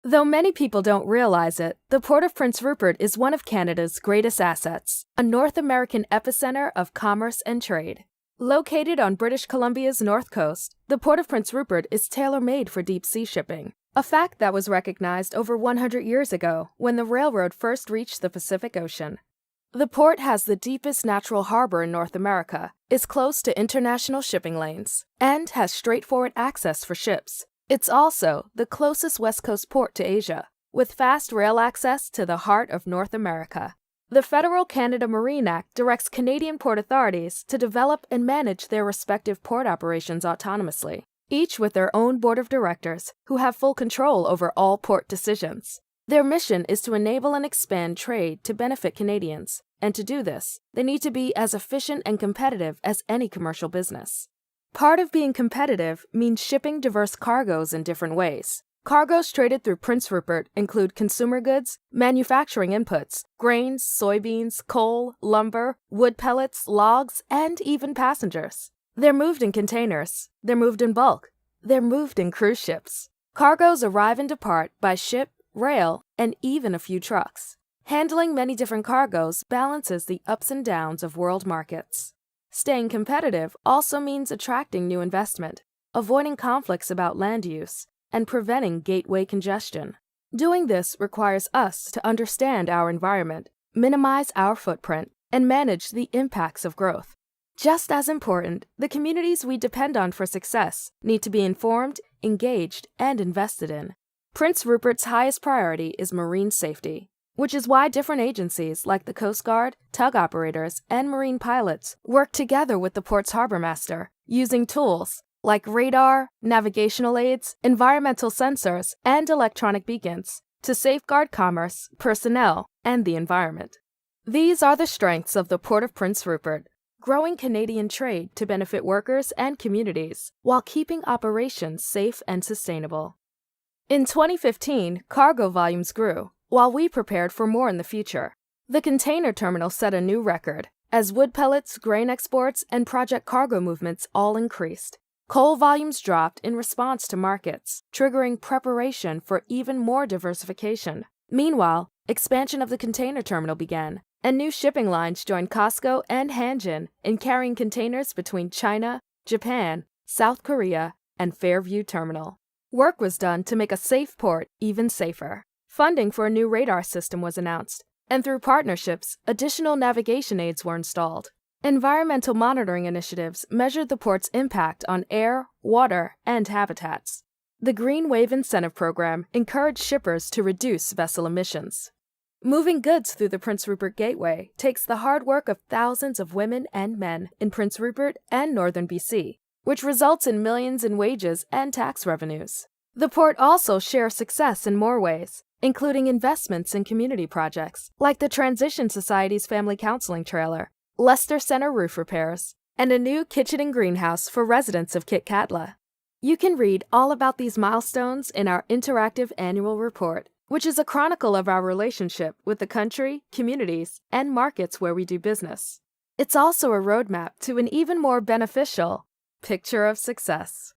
Though many people don't realize it, the Port of Prince Rupert is one of Canada's greatest assets, a North American epicenter of commerce and trade. Located on British Columbia's north coast, the Port of Prince Rupert is tailor-made for deep-sea shipping, a fact that was recognized over 100 years ago when the railroad first reached the Pacific Ocean. The port has the deepest natural harbor in North America, is close to international shipping lanes, and has straightforward access for ships. It's also the closest West Coast port to Asia, with fast rail access to the heart of North America. The Federal Canada Marine Act directs Canadian port authorities to develop and manage their respective port operations autonomously, each with their own board of directors who have full control over all port decisions. Their mission is to enable and expand trade to benefit Canadians, and to do this, they need to be as efficient and competitive as any commercial business. Part of being competitive means shipping diverse cargoes in different ways. Cargoes traded through Prince Rupert include consumer goods, manufacturing inputs, grains, soybeans, coal, lumber, wood pellets, logs, and even passengers. They're moved in containers, they're moved in bulk, they're moved in cruise ships. Cargoes arrive and depart by ship, rail, and even a few trucks. Handling many different cargoes balances the ups and downs of world markets. Staying competitive also means attracting new investment, avoiding conflicts about land use, and preventing gateway congestion. Doing this requires us to understand our environment, minimize our footprint, and manage the impacts of growth. Just as important, the communities we depend on for success need to be informed, engaged, and invested in. Prince Rupert's highest priority is marine safety, which is why different agencies like the Coast Guard, tug operators, and marine pilots work together with the port's harbor master, using tools like radar, navigational aids, environmental sensors, and electronic beacons to safeguard commerce, personnel, and the environment. These are the strengths of the Port of Prince Rupert, growing Canadian trade to benefit workers and communities while keeping operations safe and sustainable. In 2015, cargo volumes grew, while we prepared for more in the future. The container terminal set a new record, as wood pellets, grain exports, and project cargo movements all increased. Coal volumes dropped in response to markets, triggering preparation for even more diversification. Meanwhile, expansion of the container terminal began, and new shipping lines joined COSCO and Hanjin in carrying containers between China, Japan, South Korea, and Fairview Terminal. Work was done to make a safe port even safer. Funding for a new radar system was announced, and through partnerships, additional navigation aids were installed. Environmental monitoring initiatives measured the port's impact on air, water, and habitats. The Green Wave Incentive Program encouraged shippers to reduce vessel emissions. Moving goods through the Prince Rupert Gateway takes the hard work of thousands of women and men in Prince Rupert and northern BC, which results in millions in wages and tax revenues. The port also shares success in more ways, including investments in community projects like the Transition Society's Family Counseling Trailer, Leicester Center roof repairs, and a new kitchen and greenhouse for residents of Kitkatla. You can read all about these milestones in our interactive annual report, which is a chronicle of our relationship with the country, communities, and markets where we do business. It's also a roadmap to an even more beneficial picture of success.